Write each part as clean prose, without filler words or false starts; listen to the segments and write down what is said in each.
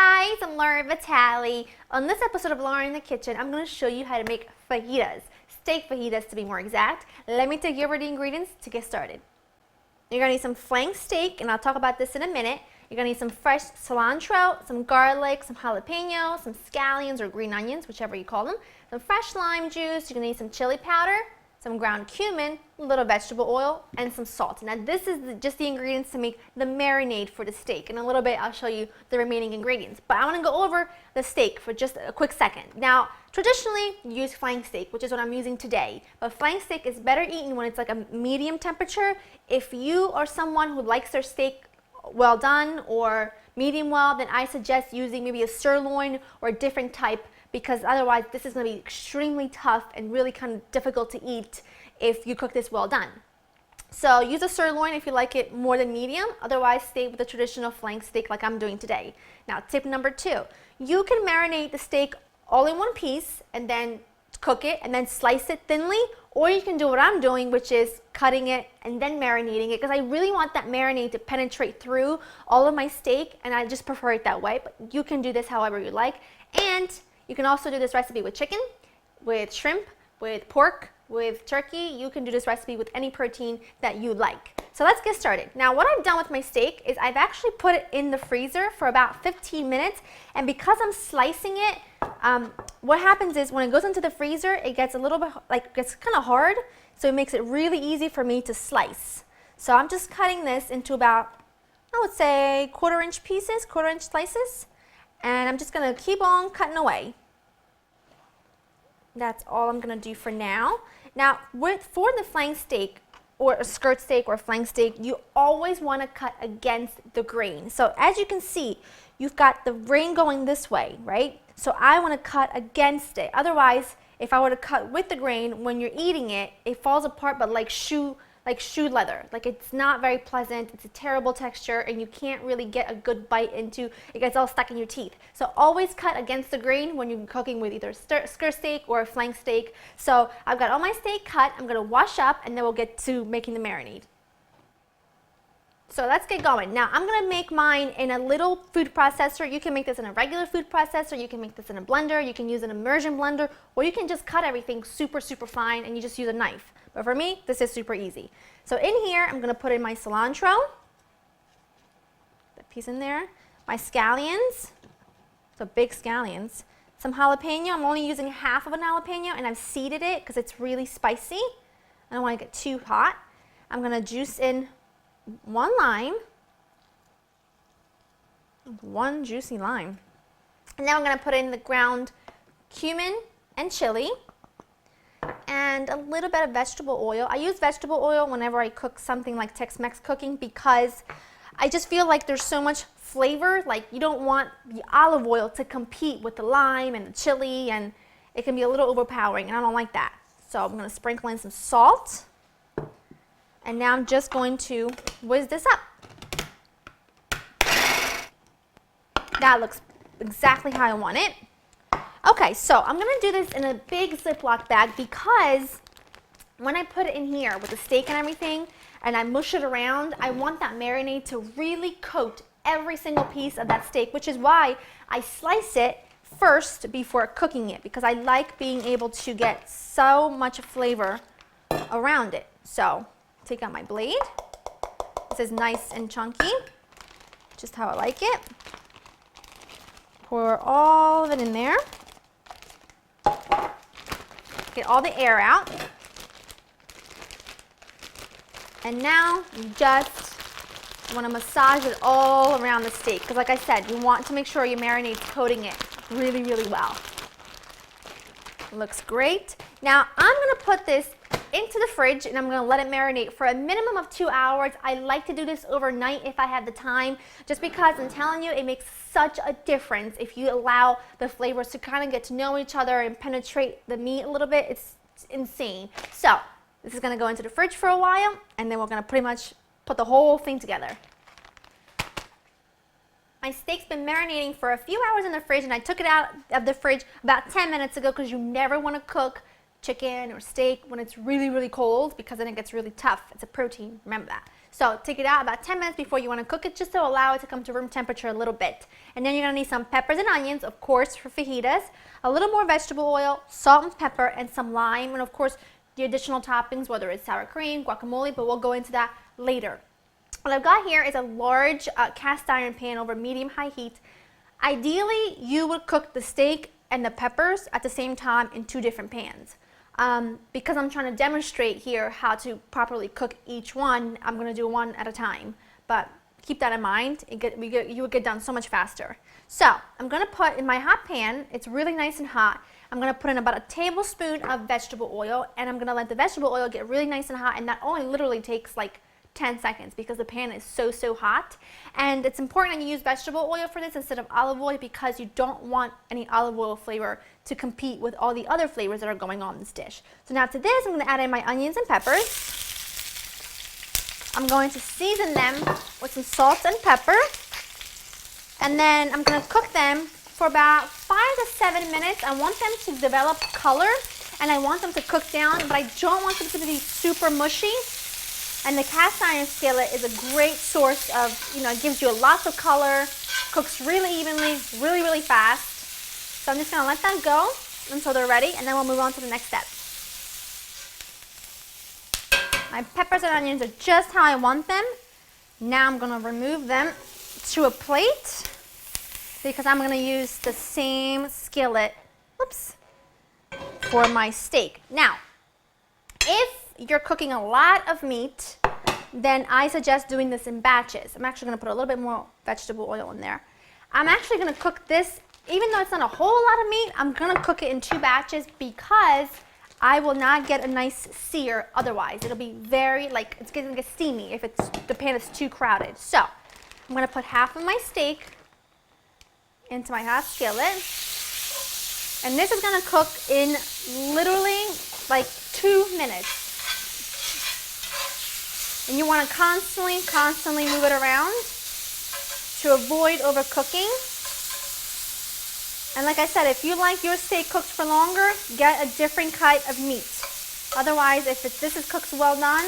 guys, I'm Lauren Vitale. On this episode of Lauren in the Kitchen, I'm going to show you how to make fajitas, steak fajitas to be more exact. Let me take you over the ingredients to get started. You're going to need some flank steak, and I'll talk about this in a minute. You're going to need some fresh cilantro, some garlic, some jalapenos, some scallions or green onions, whichever you call them, some fresh lime juice. You're going to need some chili powder, some ground cumin, a little vegetable oil, and some salt. Now this is just the ingredients to make the marinade for the steak. In a little bit I'll show you the remaining ingredients, but I want to go over the steak for just a quick second. Now traditionally you use flank steak, which is what I'm using today, but flank steak is better eaten when it's like a medium temperature. If you are someone who likes their steak well done or medium well, then I suggest using maybe a sirloin or a different type, because otherwise this is going to be extremely tough and really kind of difficult to eat if you cook this well done. So use a sirloin if you like it more than medium, otherwise stay with the traditional flank steak like I'm doing today. Now tip number 2, you can marinate the steak all in one piece and then cook it and then slice it thinly, or you can do what I'm doing, which is cutting it and then marinating it, because I really want that marinade to penetrate through all of my steak, and I just prefer it that way, but you can do this however you like. And you can also do this recipe with chicken, with shrimp, with pork, with turkey. You can do this recipe with any protein that you like. So let's get started. Now what I've done with my steak is I've actually put it in the freezer for about 15 minutes, and because I'm slicing it, what happens is when it goes into the freezer, it gets a little bit, gets kind of hard, so it makes it really easy for me to slice. So I'm just cutting this into about, I would say, quarter-inch pieces, quarter-inch slices. And I'm just going to keep on cutting away. That's all I'm going to do for now. Now, for the flank steak, or a skirt steak or flank steak, you always want to cut against the grain. So as you can see, you've got the grain going this way, right? So I want to cut against it. Otherwise, if I were to cut with the grain, when you're eating it, it falls apart, but like shoe leather. Like, it's not very pleasant, it's a terrible texture, and you can't really get a good bite into, it gets all stuck in your teeth. So always cut against the grain when you're cooking with either skirt steak or a flank steak. So I've got all my steak cut, I'm going to wash up, and then we'll get to making the marinade. So let's get going. Now I'm going to make mine in a little food processor. You can make this in a regular food processor, you can make this in a blender, you can use an immersion blender, or you can just cut everything super fine and you just use a knife. But for me, this is super easy. So in here, I'm going to put in my cilantro, that piece in there, my scallions, so big scallions, some jalapeno. I'm only using half of an jalapeno, and I've seeded it because it's really spicy. I don't want to get too hot. I'm going to juice in one lime, one juicy lime. And then I'm going to put in the ground cumin and chili, and a little bit of vegetable oil. I use vegetable oil whenever I cook something like Tex-Mex cooking, because I just feel like there's so much flavor. Like, you don't want the olive oil to compete with the lime and the chili, and it can be a little overpowering, and I don't like that. So I'm going to sprinkle in some salt, and now I'm just going to whiz this up. That looks exactly how I want it. Okay, so I'm going to do this in a big Ziploc bag, because when I put it in here with the steak and everything and I mush it around, I want that marinade to really coat every single piece of that steak, which is why I slice it first before cooking it, because I like being able to get so much flavor around it. So take out my blade. This is nice and chunky, just how I like it. Pour all of it in there. Get all the air out. And now you just want to massage it all around the steak, because like I said, you want to make sure your marinade's coating it really well. It looks great. Now I'm going to put this into the fridge, and I'm going to let it marinate for a minimum of 2 hours. I like to do this overnight if I have the time, just because I'm telling you, it makes such a difference if you allow the flavors to kind of get to know each other and penetrate the meat a little bit. It's insane. So this is going to go into the fridge for a while, and then we're going to pretty much put the whole thing together. My steak's been marinating for a few hours in the fridge, and I took it out of the fridge about 10 minutes ago, because you never want to cook chicken or steak when it's really cold, because then it gets really tough. It's a protein, remember that. So take it out about 10 minutes before you want to cook it, just to allow it to come to room temperature a little bit. And then you're going to need some peppers and onions, of course, for fajitas, a little more vegetable oil, salt and pepper, and some lime, and of course, the additional toppings, whether it's sour cream, guacamole, but we'll go into that later. What I've got here is a large cast iron pan over medium-high heat. Ideally, you would cook the steak and the peppers at the same time in 2 different pans. Because I'm trying to demonstrate here how to properly cook each one, I'm going to do one at a time. But keep that in mind, you would get done so much faster. So I'm going to put in my hot pan, it's really nice and hot, I'm going to put in about a tablespoon of vegetable oil, and I'm going to let the vegetable oil get really nice and hot, and that only literally takes like 10 seconds because the pan is so hot. And it's important that you use vegetable oil for this instead of olive oil, because you don't want any olive oil flavor to compete with all the other flavors that are going on in this dish. So now to this, I'm going to add in my onions and peppers. I'm going to season them with some salt and pepper, and then I'm going to cook them for about 5 to 7 minutes. I want them to develop color, and I want them to cook down, but I don't want them to be super mushy. And the cast iron skillet is a great source of, it gives you lots of color, cooks really evenly, really fast. So I'm just going to let that go until they're ready, and then we'll move on to the next step. My peppers and onions are just how I want them. Now I'm going to remove them to a plate, because I'm going to use the same skillet, for my steak. Now, if you're cooking a lot of meat, then I suggest doing this in batches. I'm actually going to put a little bit more vegetable oil in there. I'm actually going to cook this, even though it's not a whole lot of meat, I'm going to cook it in 2 batches, because I will not get a nice sear otherwise. It'll be very, it's going to get steamy if the pan is too crowded. So I'm going to put half of my steak into my hot skillet, and this is going to cook in literally 2 minutes. And you want to constantly move it around to avoid overcooking. And like I said, if you like your steak cooked for longer, get a different type of meat. Otherwise, if this is cooked well done,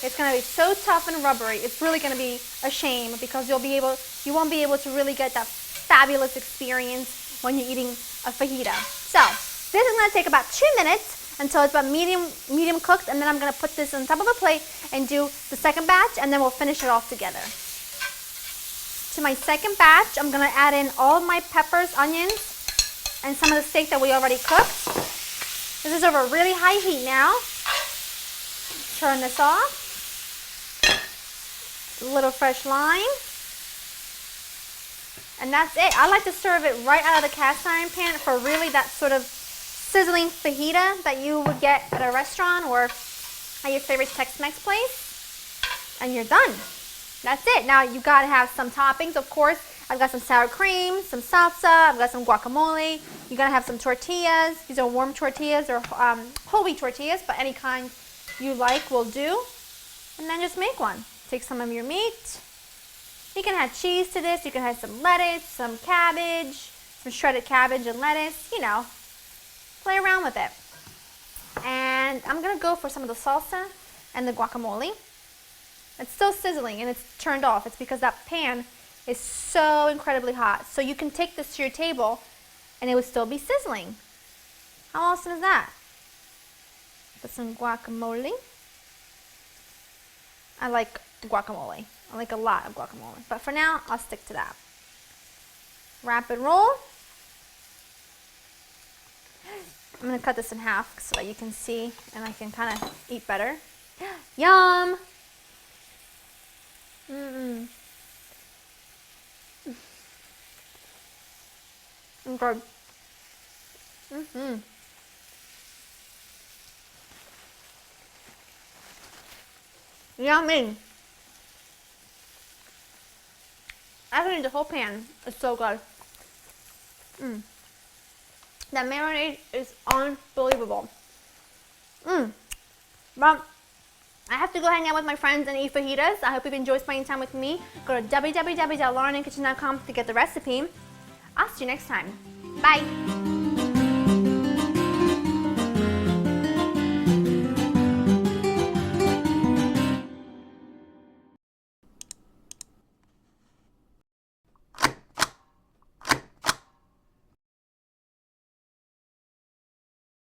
it's going to be so tough and rubbery. It's really going to be a shame, because you won't be able to really get that fabulous experience when you're eating a fajita. So this is going to take about 2 minutes until it's about medium cooked, and then I'm going to put this on top of a plate and do the second batch, and then we'll finish it off together. To my second batch, I'm going to add in all of my peppers, onions, and some of the steak that we already cooked. This is over really high heat now. Turn this off. A little fresh lime. And that's it. I like to serve it right out of the cast iron pan for really that sort of sizzling fajita that you would get at a restaurant or at your favorite Tex-Mex place. And you're done. That's it. Now you gotta have some toppings, of course. I've got some sour cream, some salsa, I've got some guacamole. You gotta have some tortillas. These are warm tortillas or whole wheat tortillas, but any kind you like will do. And then just make one. Take some of your meat. You can add cheese to this. You can add some lettuce, some cabbage, some shredded cabbage and lettuce, play around with it. And I'm gonna go for some of the salsa and the guacamole. It's still sizzling and it's turned off. It's because that pan is so incredibly hot. So you can take this to your table and it would still be sizzling. How awesome is that? Put some guacamole. I like guacamole. I like a lot of guacamole. But for now, I'll stick to that. Wrap and roll. I'm going to cut this in half so that you can see and I can kind of eat better. Yum! Mmm. Okay. Yummy! Actually, the whole pan is so good. That marinade is unbelievable. But I have to go hang out with my friends and eat fajitas. I hope you've enjoyed spending time with me. Go to www.laurenkitchen.com to get the recipe. I'll see you next time. Bye!